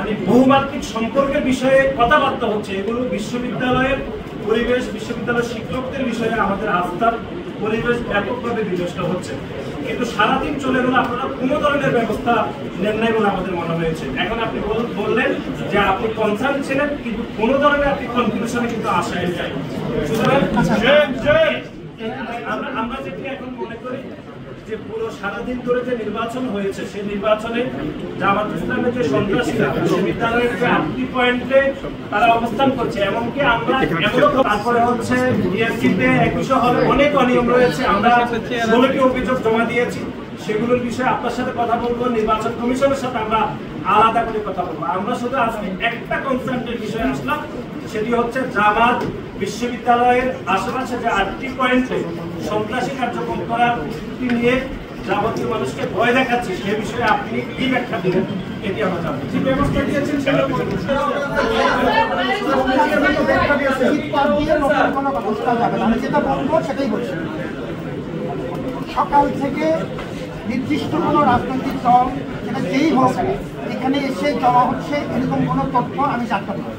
মানে বহুমাত্রিক সম্পর্কের বিষয়ে কথাবার্তা হচ্ছে, এগুলো বিশ্ববিদ্যালয়ের পরিবেশ, বিশ্ববিদ্যালয়ের শিক্ষকদের বিষয়ে আমাদের আস্থার পরিবেশ ব্যাপকভাবে বিনষ্ট হচ্ছে। কিন্তু সারাদিন চলে গেল, আপনারা কোনো ধরনের ব্যবস্থা নেন নাই বলে আমাদের মনে হয়েছে। এখন আপনি বললেন যে আপনি কনসার্ন ছিলেন, কিন্তু কোনো ধরনের আপনি কনক্লুশনে কিন্তু আসায় যাই। সুতরাং আমরা যেটি এখন মনে করি যে পুরো সারাদিন ধরে যে নির্বাচন হয়েছে, সেই নির্বাচনে জামাত ইসলামের যে সন্ত্রাসীরা বিশ্ববিদ্যালয়ের যে 8টি পয়েন্টে তারা অবস্থান করছে, এমনকি আমরা তারপরে হচ্ছে বিএনপিতে 21 হলে অনেক অনিয়ম রয়েছে। আমরা 16টি অভিযোগ জমা দিয়েছি, সেগুলোর বিষয়ে আপনার সাথে কথা বলবো, নির্বাচন কমিশনের সাথে আমরা আলাদা করে কথা বলবো। আমরা শুধু আজকে একটা কনসার্নের বিষয়ে আসলাম, সেটি হচ্ছে জামাত বিশ্ববিদ্যালয়ের আশেপাশে যে 8টি পয়েন্টে সন্ত্রাসী কার্যক্রম করার উক্তি নিয়ে যাবতীয় মানুষকে ভয় দেখাচ্ছে, সে বিষয়ে আপনি কি ব্যাখ্যা দিবেন, এটি আমরা জানতে চাই। ব্যবস্থা দিয়েছেন সেটা আমি যেটা বলবো সেটাই বলছি। সকাল থেকে নির্দিষ্ট কোনো রাজনৈতিক দল সেটা যেই হোক এখানে এসে জমা হচ্ছে এরকম কোনো তথ্য আমি জানতে পারি।